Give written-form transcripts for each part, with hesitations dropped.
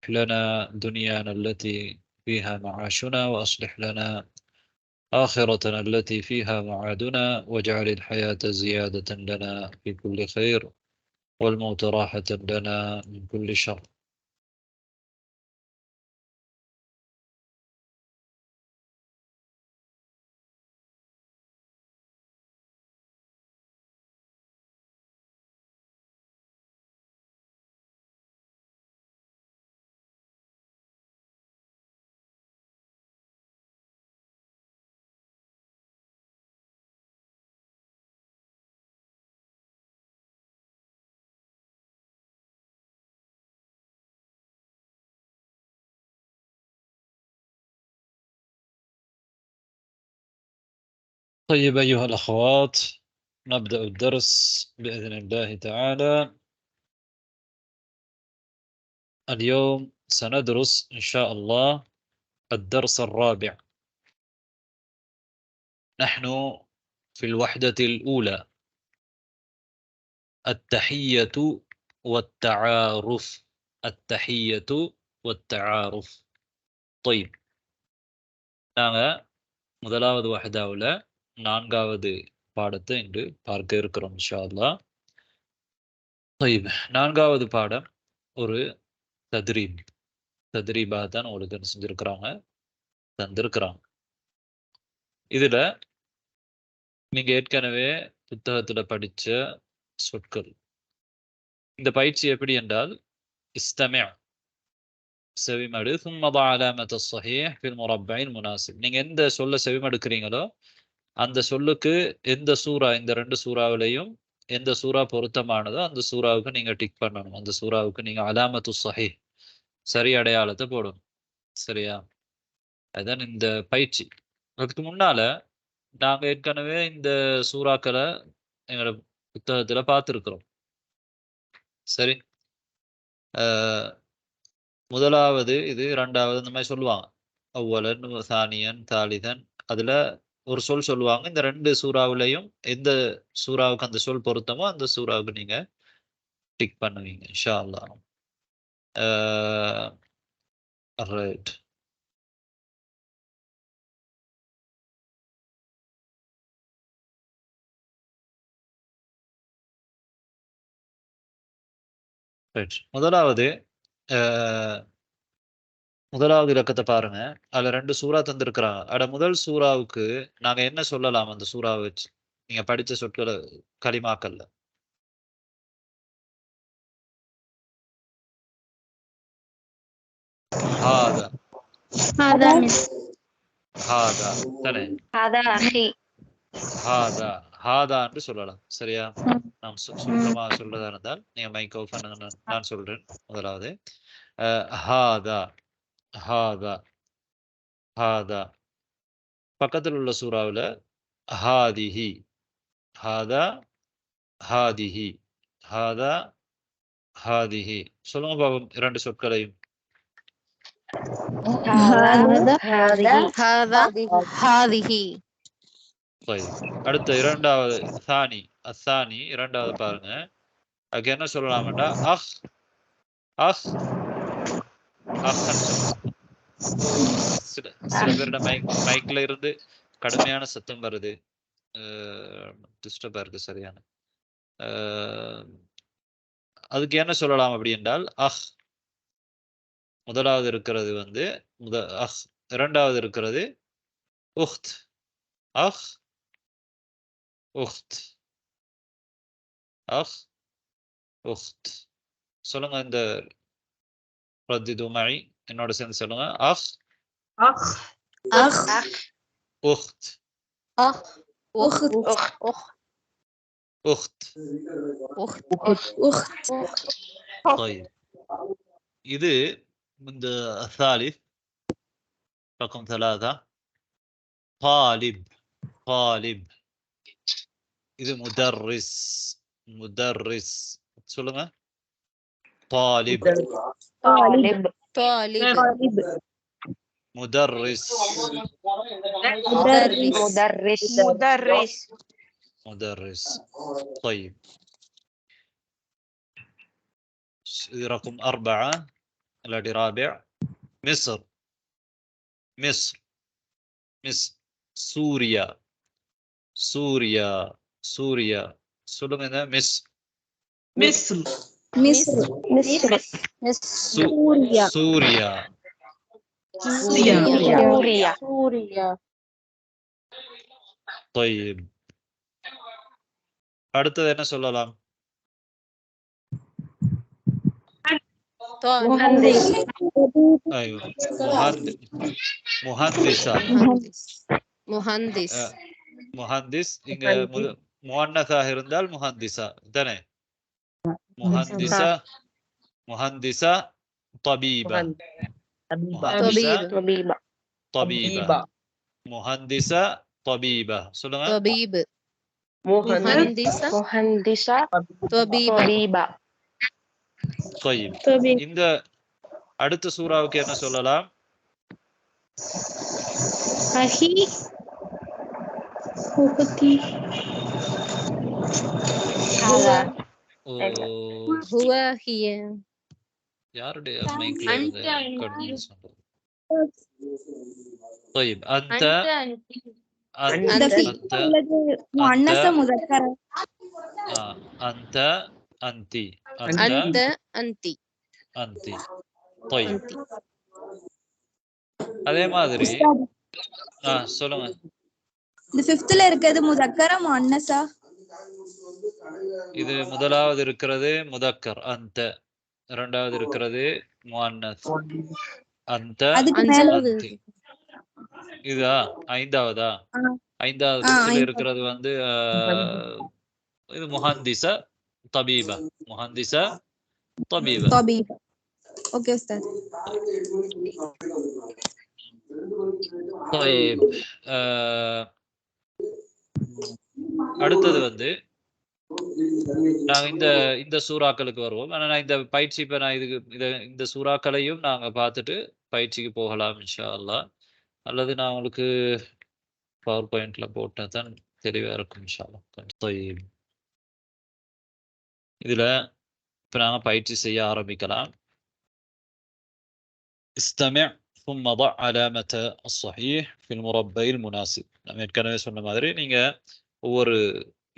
لنا دنيانا التي فيها معاشنا، وأصلح لنا آخرتنا التي فيها معادنا، واجعل الحياة زيادة لنا في كل خير، والموت راحة لنا من كل شر. طيب أيها الأخوات، نبدأ الدرس بإذن الله تعالى. اليوم سندرس إن شاء الله الدرس الرابع. نحن في الوحدة الأولى، التحية والتعارف. التحية والتعارف. طيب، நாங்கள் முதலாவது வஹதாவுல நான்காவது பாடத்தை இன்று பார்க்க இருக்கிறோம் இன்ஷா அல்லாஹ். طيب, நான்காவது பாடம் ஒரு தத்ரீபா தான் உங்களுக்கு என்ன செஞ்சிருக்கிறாங்க, தந்திருக்கிறாங்க. இதுல நீங்க ஏற்கனவே புத்தகத்துல படிச்ச சொற்கள். இந்த பயிற்சி எப்படி என்றால், இஸ்தமி' செவிமடு, ثم ضع علامة الصحيح في المربع المناسب. நீங்க எந்த சொல்ல செவிமடுக்கிறீங்களோ அந்த சொல்லுக்கு எந்த சூரா, இந்த ரெண்டு சூறாவிலையும் எந்த சூறா பொருத்தமானதோ அந்த சூறாவுக்கு நீங்க டிக் பண்ணணும். அந்த சூறாவுக்கு நீங்க அலாமத்து ஸஹீஹ், சரி அடையாளத்தை போடணும். சரியா? அதுதான் இந்த பயிற்சி. அதுக்கு முன்னால நாங்க ஏற்கனவே இந்த சூறாக்களை எங்களோட புத்தகத்துல பார்த்துருக்கிறோம். சரி, முதலாவது இது, இரண்டாவது, இந்த மாதிரி சொல்லுவாங்க. அவ்வலன், சானியன், தாலிதன். அதுல ஒரு சொல் சொல்லுவாங்க. இந்த ரெண்டு சூறாவிலையும் எந்த சூறாவுக்கு அந்த சொல் பொருத்தமோ அந்த சூறாவுக்கு நீங்க டிக் பண்ணுவீங்க இன்ஷா அல்லாஹ். ரைட். ரைட். முதலாவது இலக்கத்தை பாருங்க. அதுல ரெண்டு சூறா தந்திருக்கிறாங்க. முதல் சூறாவுக்கு நாங்க என்ன சொல்லலாம்? அந்த சூறாவை வச்சு நீங்க படிச்ச சொற்களை களிமாக்கல்ல. ஹாதா. ஹாதா தானே? ஹாதா. ஹாதா என்று சொல்லலாம். சரியா? நாம் சுருக்கமா சொல்றதா இருந்தால் நீங்க மைக் ஆஃப் பண்ணுங்க, நான் சொல்றேன். முதலாவது ஹாதா. ஹாதா. ஹாதா. பக்கத்தில் உள்ள சூறாவுல ஹாதிஹி. ஹாதா. ஹாதிஹி. ஹாதா. ஹாதிஹி. சொல்லுங்க பாபம் இரண்டு சொற்களையும். அடுத்த இரண்டாவது சானி. அசானி இரண்டாவது பாருங்க. அதுக்கு என்ன சொல்லலாம்டா? அஹ். அஹ். அஹ்ன்னு சொல்லலாம். சில பேரோட மைக்ல இருந்து கடுமையான சத்தம் வருது, டிஸ்டர்பா இருக்கு. சரியான அதுக்கு என்ன சொல்லலாம் அப்படி என்றால், அஹ். முதலாவது இருக்கிறது வந்து அஹ். இரண்டாவது இருக்கிறது உஹ்த். அஹ். உஹ்த். அஹ். உஹ்த். சொல்லுங்க. இந்த ரத்திது மஇ, என்னோட சேர்ந்து சொல்லுங்க. அஹ். أخ உஹ்த். உஹ்த். طيب, இது இந்த الثالث رقم 3 طالب. طالب. இது مدرس. مدرس. சொல்லுங்க. طالب. مدرس. مدرس. طيب, رقم 4 இல்லாட்டி ராபிஅ மிஸ்ர் மிஸ்ர் மிஸ்ர் சூரியா சூரியா சூரியா சொல்லுங்க இந்த மிஸ் مصر مصر مصر سوريا சூரியா سوريا سوريا طيب அடுத்தது என்ன சொல்லலாம் مهندس ايوه مهندسة مهندس முஹந்திஸ் இங்க முஅன்னஸாக இருந்தால் முஹந்திஸா தானே முஹந்திஸா முஹந்திஸா طبيبة طبيب طبيبة طبيبة முஹந்திஸா طبيبة சொல்லுங்க طبيب مهندسة مهندسة طبيبة طيب இந்த அடுத்த சூறாவுக்கு என்ன சொல்லலாம் أخي أختي هذا ஓ, هو هي யாருடைய மைக்ல இருந்து கண்டினியூ சொல்றது طيب انت أنت انت مؤنث مذكر انت انت أنت أنت انت طيب அதே மாதிரி சொல்லுங்க இந்த 5th இருக்கிறது முதக்கரா முஅன்னஸா இது முதலாவது இருக்கிறது முதக்கர் அந்த இரண்டாவது இருக்கிறது முஅன்னஸ் அந்த அதுக்கு மேல அந்தி இதா ஐந்தாவதா ஐந்தாவது கட்சியில இருக்கிறது வந்து இது முஹந்திஸா طبيبة முஹந்திஸா طبيبة طبيب اوكي استاذ طيب அடுத்தது வந்து நாங்க இந்த சூறாக்களுக்கு வருவோம். ஆனா நான் இந்த பயிற்சி இப்ப நான் இந்த சூறாக்களையும் நாங்க பார்த்துட்டு பயிற்சிக்கு போகலாம் இன்ஷா அல்லாஹ். அல்லது நான் உங்களுக்கு பவர் பாயிண்ட்ல போட்டா தான் தெளிவா இருக்கும் இன்ஷா அல்லாஹ். طيب இதுல இப்ப நாங்க பயிற்சி செய்ய ஆரம்பிக்கலாம். استمع ثم ضع علامة الصحيح في المربع المناسب. நம்ம ஏற்கனவே சொன்ன மாதிரி நீங்க ஒவ்வொரு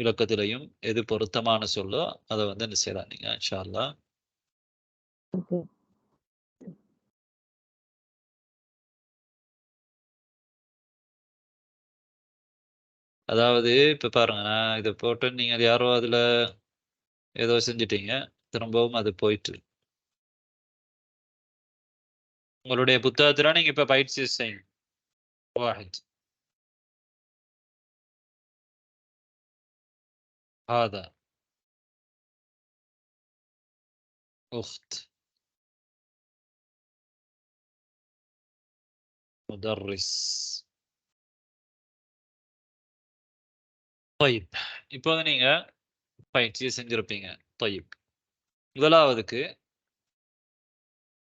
இலக்கத்திலையும் எது பொருத்தமான சொல்லோ அதை வந்து என்ன செய்யலாம் நீங்க இன்ஷா அல்லாஹ். அதாவது இப்ப பாருங்க நான் இதை போட்டு நீங்க யாரோ அதுல ஏதோ செஞ்சிட்டீங்க, திரும்பவும் அது போயிட்டு உங்களுடைய புத்தகத்துல நீங்க இப்ப பயிற்சி செய்யுங்க. واحد هذا أخت مدرس. طيب இப்போ நீங்க பயிற்சியை செஞ்சிருப்பீங்க. طيب முதலாவதுக்கு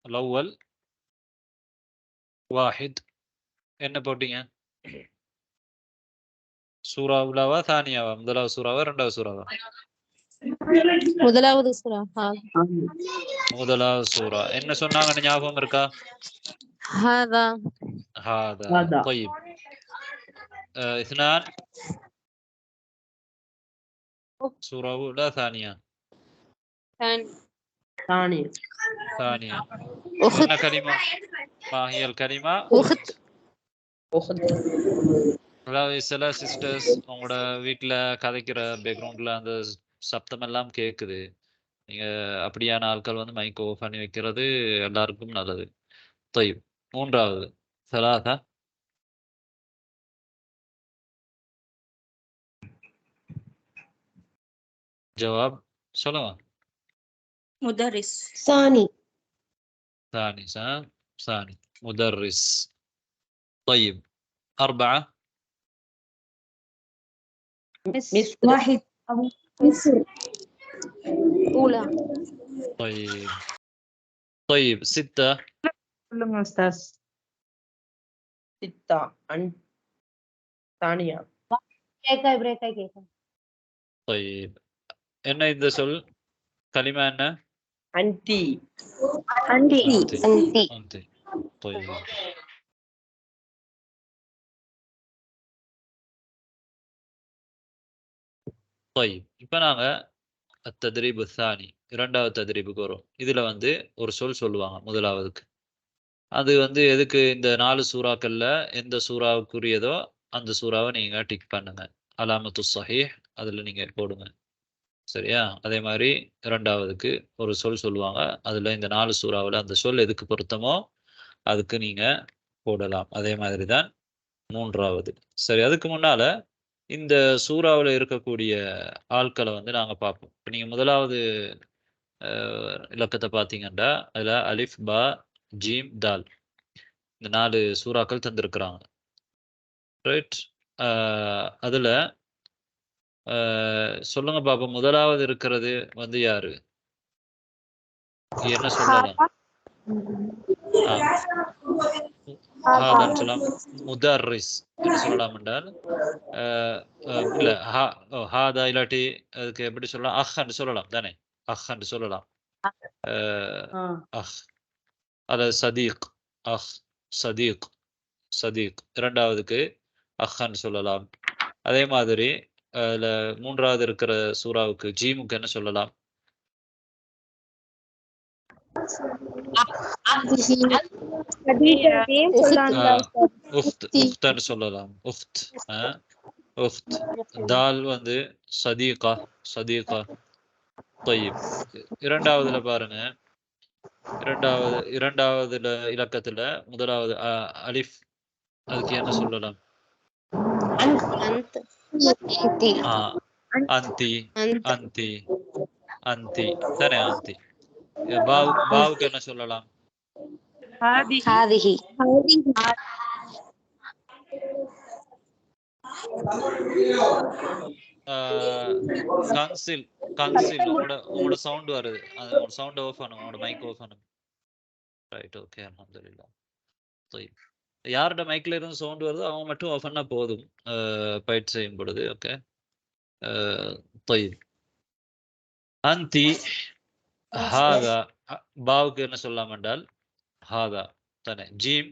الأول واحد என்ன போட்டீங்க? சூரா உலாவா தானியாவா? முதலாவது சூறாவா இரண்டாவது சூறாவா? முதலாவது சூரா முதலாவது சூறா. என்ன சொன்னாங்கன்னு ஞாபகம் இருக்கா? هذا هذا. هذا. طيب اثنان سورة أولى ثانية ثانية ثانية. أخت إن كلمة ما هي الكلمة؟ أخت أخت அதாவது சில சிஸ்டர்ஸ் உங்களோட வீட்டில் கதைக்கிற பேக்ரவுண்டில் அந்த சப்தம் எல்லாம் கேட்குது. நீங்கள் அப்படியான ஆட்கள் வந்து மைக் ஆஃப் பண்ணி வைக்கிறது எல்லாருக்கும் நல்லது. طيب மூன்றாவது ثلاثة جواب சொல்லுங்க. مدرس ثاني ثاني ثاني مدرس. طيب أربعة مصر واحد مصر أولى طيب طيب ستة சொல்லுங்க أستاذ ستة ثانية بريك طيب என்ன இந்த சொல் கலிமா என்ன? أنتي أنت أنت أنت طيب طيب இப்போ நாங்க التدريب الثاني இரண்டாவது தத்ரீபுக்கு வரும். இதுல வந்து ஒரு சொல் சொல்லுவாங்க முதலாவதுக்கு. அது வந்து எதுக்கு இந்த 4 சூறாக்கள்ல எந்த சூறாவுக்குரியதோ அந்த சூறாவை நீங்க டிக் பண்ணுங்க. அலாமத்து ஸஹீஹ் அதுல நீங்க போடுங்க. சரியா? அதே மாதிரி இரண்டாவதுக்கு ஒரு சொல் சொல்லுவாங்க. அதுல இந்த 4 சூறாவுல அந்த சொல் எதுக்கு பொருத்தமோ அதுக்கு நீங்க போடலாம். அதே மாதிரி தான் மூன்றாவது. சரி, அதுக்கு முன்னால இந்த சூறாவுல இருக்கக்கூடிய ஆட்களை வந்து நாங்க பார்ப்போம். இப்ப நீங்க முதலாவது இலக்கத்தை பார்த்தீங்கன்னா அதுல அலிஃப், பா, ஜீம், தால் இந்த 4 சூறாக்கள் தந்திருக்கிறாங்க. ரைட்? அதுல சொல்லுங்க பாப்போம், முதலாவது இருக்கிறது வந்து யாரு? என்ன சொல்லலாம்? ஹாதான்னு சொல்லலாம். முதர்ரிஸ் என்ன சொல்லலாம் என்றால் இல்ல ஹாதா இல்லாட்டி அதுக்கு எப்படி சொல்லலாம்? அஹ்ன்னு சொல்லலாம் தானே? அஹ்ன்னு சொல்லலாம். அஹ் அது சதீக். அஹ் சதீக் சதீக் இரண்டாவதுக்கு அஹ்ன்னு சொல்லலாம். அதே மாதிரி அதுல மூன்றாவது இருக்கிற சூறாவுக்கு ஜீமுக்கு என்ன சொல்லலாம்? உஃப்த்ன்னு சொல்லலாம். உஃப்த். தால் வந்து சதீகா சதீகா. طيب இரண்டாவதுல பாருங்க, இரண்டாவதுல இலக்கத்துல முதலாவது அலிஃப் அதுக்கு என்ன சொல்லலாம்? أنت அந்தி أنت அந்தி அந்தி தானே? அந்தி. பாவுக்கு என்ன சொல்லலாம்? هذه கன்சில் கன்சில் உங்களோட சவுண்ட் வருது. உங்களோட சவுண்ட் ஆஃப் பண்ணுங்க, உங்களோட மைக் ஆஃப் பண்ணுங்க. ரைட், ஓகே, அல்ஹம்துலில்லாஹ். طيب யாரோட மைக்ல இருந்து சவுண்ட் வருதோ அவங்க மட்டும் ஆஃப் பண்ணா போதும் பயிற்சி செய்யும் பொழுது. ஓகே. طيب அந்தி ஹாதா. பாவுக்கு என்ன சொல்லலாம் என்றால் ஹாதா தானே? ஜீம்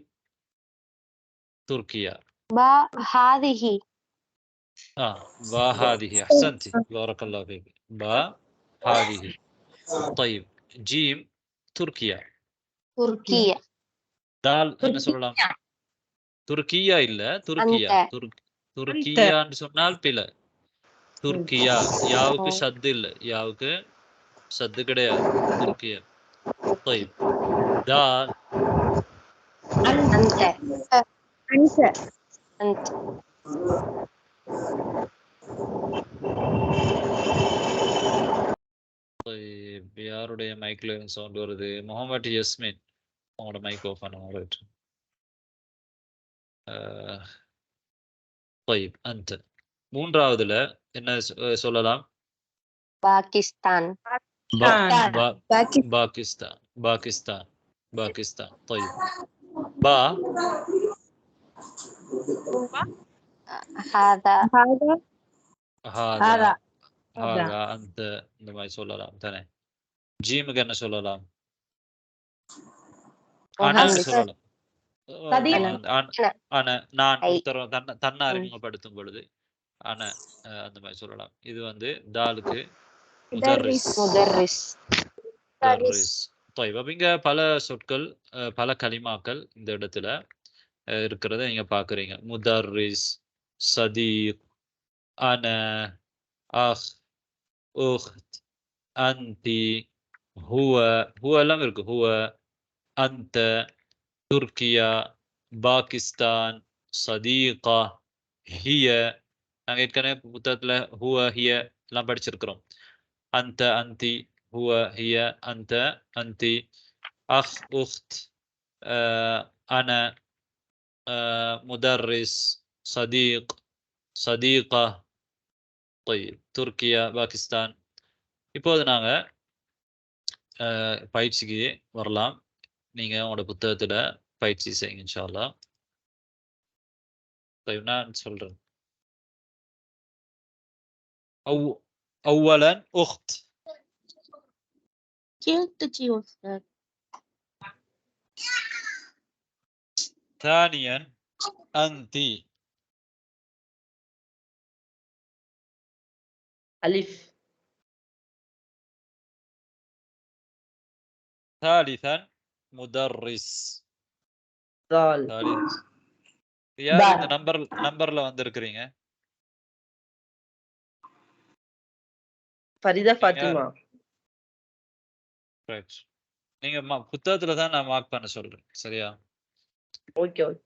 துர்க்கியா. با هذه با هذه. احسنتي بارك الله فيك. با هذه. طيب جيم تركيا. تركيا தால் என்ன சொல்லலாம்? துர்க்கியா இல்ல, துர்க்கியா. أنت துர்க்கியான்னு சொன்னால் பிழை. துர்க்கியா. யாவுக்கு சத்து இல்ல, யாவுக்கு சத்து கிடையாது. துர்க்கியா. طيب தால் أنت أنت أنت طيب யாருடைய மைக்ல இருந்து சவுண்ட் வருது? முகமது யஸ்மின், உங்களோட மைக் ஆஃப் பண்ணுங்க. ரைட். طيب أنت மூன்றாவதுல என்ன சொல்லலாம்? باكستان باكستان باكستان باكستان. طيب با هذا هذا هذا أنت இந்த மாதிரி சொல்லலாம் தானே? ஜீமுக்கு என்ன சொல்லலாம்? அனன்னு சொல்லலாம். நான் தன்னை அறிமுகப்படுத்தும் பொழுது அன அந்த மாதிரி சொல்லலாம். இது வந்து தாலுக்கு முதர்ரிஸ். طيب அப்ப இங்க பல சொற்கள் பல கலிமாக்கள் இந்த இடத்துல இருக்கிறத நீங்க பாக்குறீங்க. முதர்ரிஸ், சதீக், அன, அஹ், உஹ்த், அந்தி, ஹுவ. ஹுவ எல்லாம் இருக்கு. ஹுவ, அந்த, துர்க்கியா, பாகிஸ்தான், சதீகா, ஹிய. நாங்க ஏற்கனவே புத்தகத்துல ஹுவ, ஹிய எல்லாம் படிச்சிருக்கிறோம். அந்த, அந்தி, ஹுவ, ஹிய, அந்த, அந்தி, அஹ், உஹ்த், அன, முதர்ரிஸ், சதீக், சதீகா. طيب துர்க்கியா, பாகிஸ்தான். இப்போது நாங்க பயிற்சிக்கு வரலாம். நீங்க உங்களோட புத்தகத்துல பயிற்சி செய்யுங்க இன்ஷா அல்லாஹ். طيب நான் சொல்றேன். أولا أخت. كيف تجي أستاذ؟ ثانيا أنت. ألف. ثالثا مدرس. ضال. ثالث யார் இந்த நம்பர்ல வந்திருக்கிறீங்க? ஃபரிதா ஃபாத்திமா. ரைட். நீங்க புத்தகத்துல தான் நான் மார்க் பண்ண சொல்றேன். சரியா? Okay okay.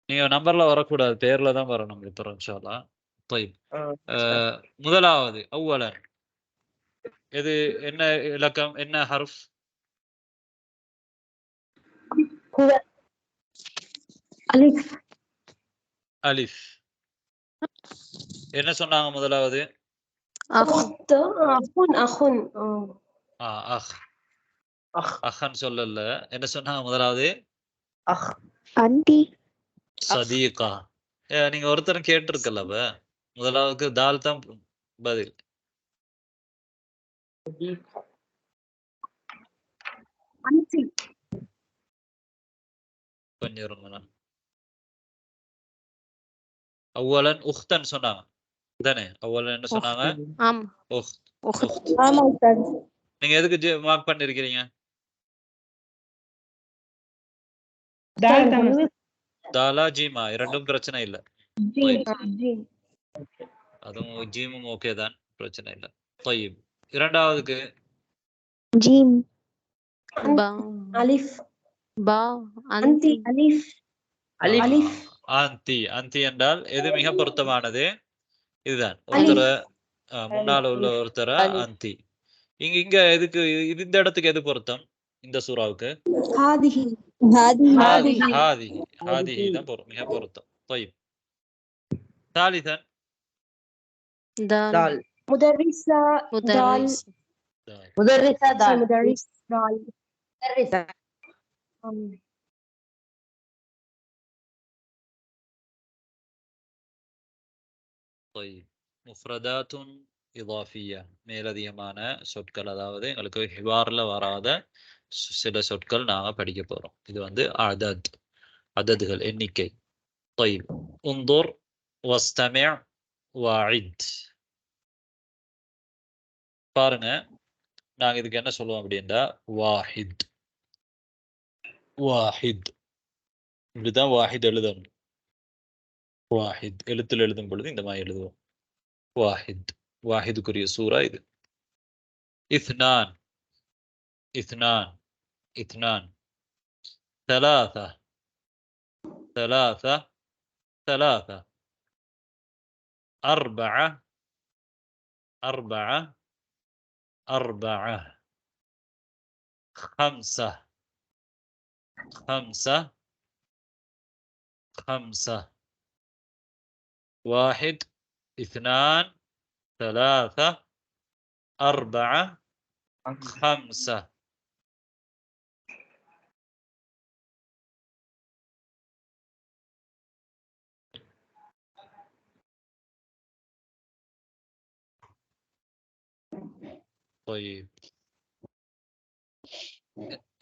நீங்க நம்பர்ல வரக்கூடாது, பேர்ல தான் வரணும் இப்போ இன்ஷா அல்லாஹ். طيب. முதலாவது அவ்வலன் இது என்ன இலக்கம், என்ன ஹர்ஃப்? அலிஃப். அலிஃப். என்ன சொன்னாங்க முதலாவது? அஹுன். அஹ். அஹ்ன்னு சொல்லல. என்ன சொன்னாங்க முதலாவது? அஹ். அன்டி. சதீகா. நீங்க ஒருத்தரும் கேட்டிருக்கல அப்ப. முதலாவதுக்கு தால் தான் பதில். கொஞ்சம் இருங்க. அவ்வலன் உக்தன் சொன்னாங்க தானே? அவ்வலன் என்ன சொன்னாங்க? ஆம். உக்த். ஆமா உஸ்தாத். நீங்க எதுக்கு மார்க் பண்ணிருக்கீங்க? தாலா ஜீமா இரண்டும் பிரச்சனை இல்ல. அதுவும் ஜீமும் ஓகே தான், பிரச்சனை இல்ல. طيب. இரண்டாவதுக்கு ஜீம். பா. அலிஃப். பா. அன்தி. அலிஃப். அலிஃப். அந்தி. அந்தி என்றால் எது மிக பொருத்தமானது? இதுதான். ஒருத்தர முன்னால உள்ள ஒருத்தர அந்தி. இங்க எதுக்கு இந்த இடத்துக்கு எது பொருத்தம்? இந்த சூறாவுக்கு ஹாதிஹி. ஹாதிஹி தான் மிக பொருத்தம். طيب. ثالثا دال. مدرسة. مدرسة دال. مدرس دال. مدرسة. طيب. مفردات إضافية மேலதிகமான சொற்கள், அதாவது எங்களுக்கு ஹிவார்ல வராத சில சொற்கள் நாங்க படிக்க போறோம். இது வந்து அததுகள், எண்ணிக்கை. طيب. انظر واستمع وعد. பாருங்க, நாங்க இதுக்கு என்ன சொல்லுவோம் அப்படின்னா வாஹித். வாஹித் இப்படிதான் வாஹித் எழுதணும். வாஹித் எழுத்துல எழுதும் பொழுது இந்த மாதிரி எழுதுவோம். வாஹித். வாஹிதுக்குரிய சூரா இது. இத்னான். இத்னான். இத்னான். ثلاثة. ثلاثة. ثلاثة. أربعة. أربعة. أربعة. خمسة. خمسة. خمسة. واحد. اثنان. ثلاثة. أربعة. خمسة. طيب.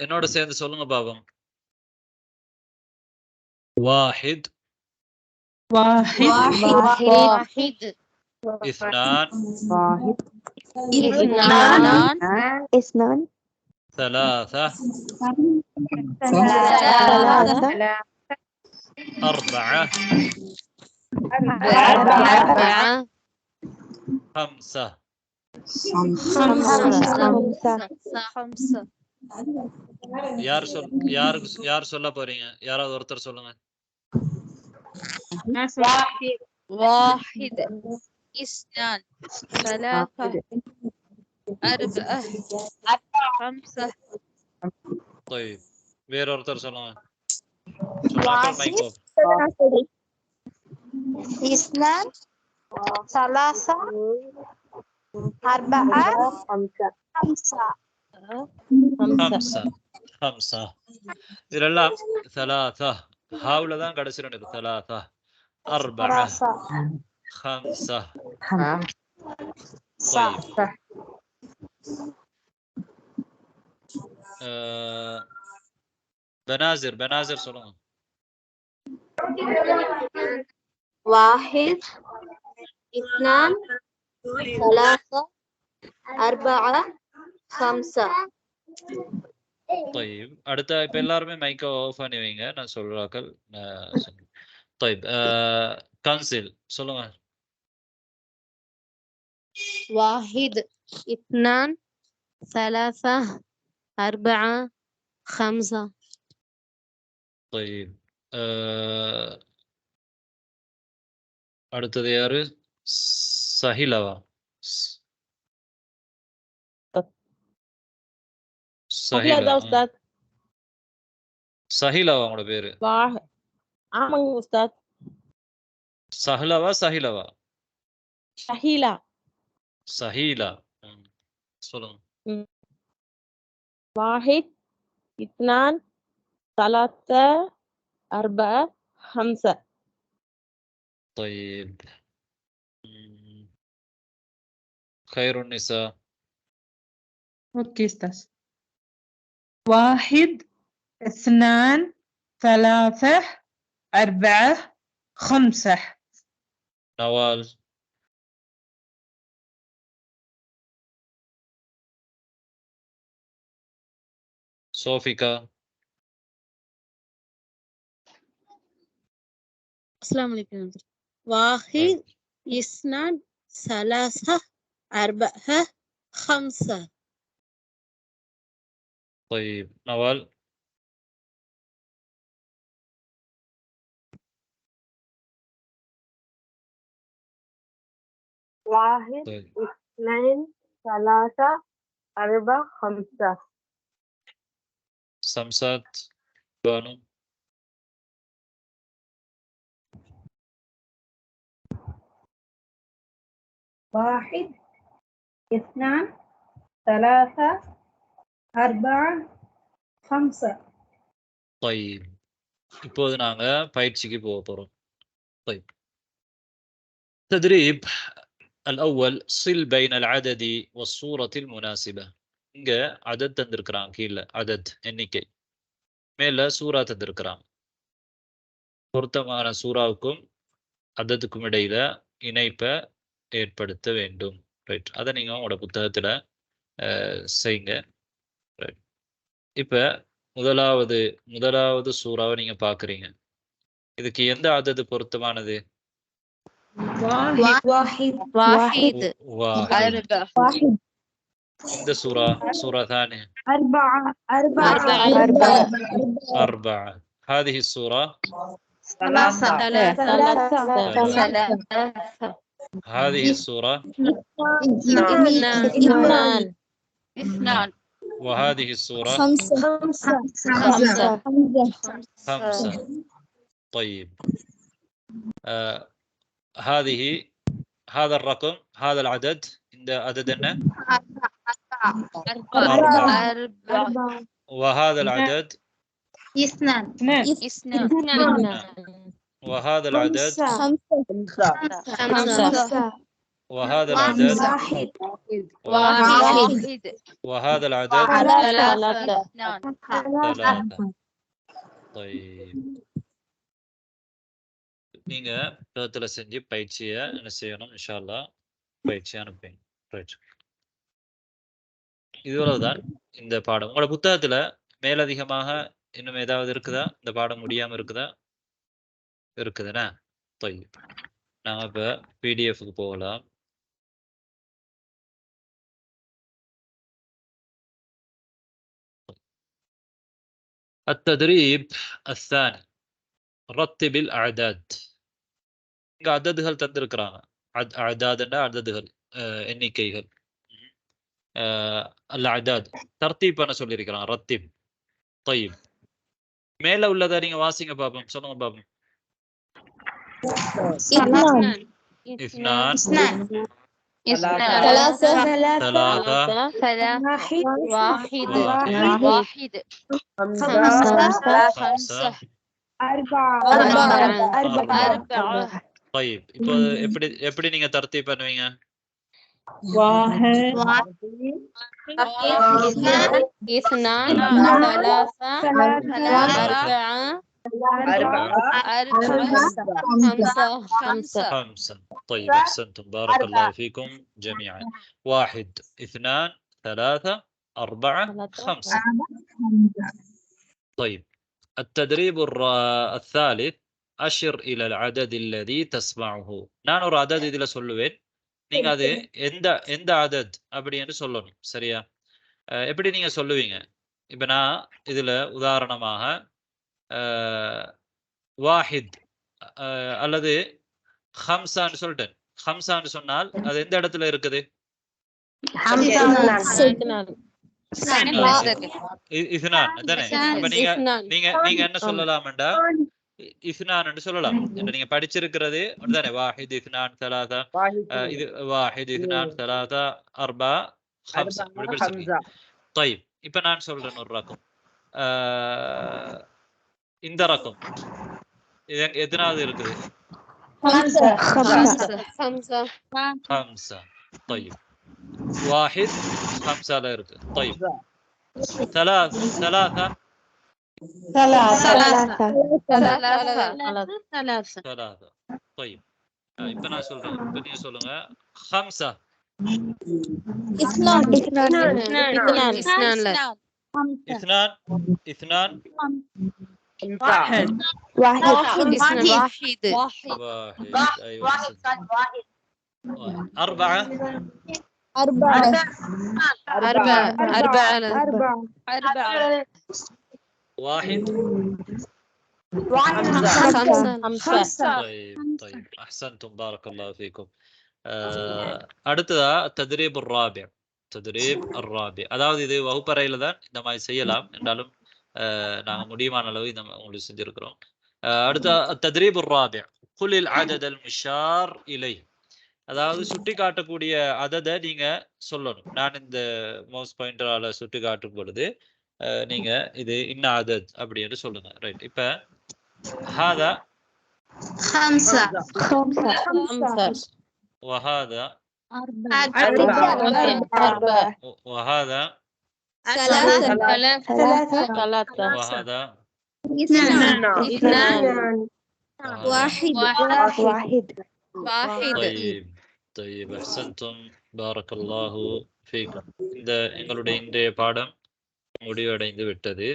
என்னோட சேர்ந்து சொல்லுங்க பாபம். واحد. واحد. اثنان. اثنان. ثلاثة. أربعة. خمسة. خمسة. யார் சொல்ல போறீங்க? யாராவது ஒருத்தர் சொல்லுங்க. واحد. اثنان. ثلاثة. أربعة. خمسة. طيب. வேற ஒருத்தர் சொல்லுங்க. اثنان. ثلاثة. أربعة. خمسة. خمسة. இதெல்லாம் ثلاثة. ஹாவுல தான் கடைசி ரெண்டு. ثلاثة. أربعة. خمسة. طيب. بنازر சொல்லுங்க. واحد اثنان ثلاثة أربعة خمسة طيب அடுத்த இப்ப எல்லாருமே மைக்க ஆஃப் பண்ணி வைங்க. நான் சொல்றாக்கள் சொல்லுங்க. طيب கன்சில் சொல்லுங்க. واحد اثنان ثلاثة أربعة خمسة طيب அடுத்தது யாரு? சஹிலவா? சஹிலா உஸ்தாத். சஹிலவா உங்களோட பேரு? ஆமாங்க உஸ்தாத். சஹலவா சஹிலவா? ஷஹீலா. சஹீலா. சொல்லுங்க. واحد اثنان ثلاثة أربعة خمسة. طيب خير النساء. اوكي استاذ. واحد اثنان ثلاثة أربعة خمسة. نوال. صوفيكا. السلام عليكم. واحد اثنان ثلاثة أربعة خمسة. طيب نوال. واحد طيب. اثنين ثلاثة أربعة خمسة. سمسات. بانو. واحد اثنان ثلاثة أربعة خمسة. طيب இப்போது நாங்க பயிற்சிக்கு போக போறோம். طيب تدريب الأول صل بين العدد والصورة المناسبة. இங்க அதத் தந்திருக்கிறான், கீழே அதத் எண்ணிக்கை, மேல சூரா தந்திருக்கிறான். பொருத்தமான சூறாவுக்கும் அதத்துக்கும் இடையில இணைப்பை ஏற்படுத்த வேண்டும். ரைட், அதை நீங்க உங்களோட புத்தகத்துல செய்யுங்க. ரைட், இப்ப முதலாவது சூறாவை நீங்க பாக்குறீங்க. இதுக்கு எந்த அதது பொருத்தமானது? واحد இந்த சூரா ثانية أربعة. هذه السورة ثلاثة. هذه السورة اثنان. وهذه السورة خمسة. خمسة. طيب هذا الرقم، هذا العدد، عند عددنا أربعة. وهذا العدد اثنان. وهذا العدد خمسة. وهذا العدد واحد. وهذا العدد ثلاثة. ثلاثة. طيب நீங்க புத்தகத்துல செஞ்சு பயிற்சியை என்ன செய்யணும்? இன்ஷா அல்லாஹ் பயிற்சி அனுப்புங்க. ரைட், இதுவளவுதான் இந்த பாடம். உங்களோட புத்தகத்துல மேலதிகமாக இன்னும் ஏதாவது இருக்குதா? இந்த பாடம் முடியாம இருக்குதா? இருக்குதுண்ணா. طيب நாம இப்ப பிடிஎஃப்க்கு போகலாம். التدريب الثاني رتب الأعداد. இங்க அததுகள் தந்திருக்கிறாங்க. அதாதுன்னா அததுகள், எண்ணிக்கைகள். அதாத் தர்த்தீப் பண்ண சொல்லியிருக்கிறான், ரத்திப். طيب மேல உள்ளதை நீங்க வாசிங்க பாப்போம், சொல்லுங்க பாப்போம். اثنان ثلاثة. ثلاثة واحد خمسة. أربعة. طيب இப்போ எப்படி நீங்க தர்த்தீப் பண்ணுவீங்க? واحد اثنان ثلاثة أربعة خمسة. خمسة. طيب أحسنتم، بارك الله فيكم جميعا. 1 2 3 4 5. طيب التدريب الثالث، أشر إلى العدد الذي تسمعه. நான் ஒரு عدد இதில சொல்லுவேன், நீங்க அது எந்த عدد அப்படின்னு சொல்லணும். சரியா? எப்படி நீங்க சொல்லுவீங்க? இப்ப நான் இதுல உதாரணமாக வாஹித் அல்லது ஹம்சான்னு சொல்லிட்டேன். ஹம்சான்னு சொன்னால் அது எந்த இடத்துல இருக்குது? இஸ்னான் தானே. இப்ப நீங்க என்ன சொல்லலாம்டா, இஸ்னான் சொல்லலாம். நீங்க படிச்சிருக்கிறது தானே, வாஹித் இஸ்னான் ثلاثة, இது வாஹித் இஸ்னான் ثلاثة أربعة خمسة. طيب இப்ப நான் சொல்றேன் ஒரு ரகம். இந்த ரகம் எத்தனாவது இருக்குது? خمسة. طيب واحد خمسة لا இருக்கு. طيب ثلاثة. طيب இப்ப நான் சொல்றேன், இப்ப நீங்க சொல்லுங்க. خمسة. اثنان. واحد. أيوة. 4. 1. 5. طيب أحسنتم، بارك الله فيكم. அடுத்ததா தத்ரீப் الرابع. தத்ரீப் الرابع அதாவது இது வகுப்பறையில தான் இந்த மாதிரி செய்யலாம் என்றாலும் நாங்க முடியுமான அளவு இந்த உங்களுக்கு செஞ்சிருக்கிறோம். அடுத்த தத்ரீப் الرابع قل العدد المشار إليه. அதாவது சுட்டி காட்டக்கூடிய அததை நீங்க சொல்லணும். நான் இந்த மவுஸ் பாயிண்டரால சுட்டி காட்டும் பொழுது நீங்க இது இன்ன அதத் அப்படின்னு சொல்லுங்க. ரைட். இப்ப هذا 5 وهذا 4 وهذا 3 وهذا 2 1 طيب أحسنتم، بارك الله فيكم. இந்த எங்களுடைய இன்றைய பாடம் முடிவடைந்து விட்டது.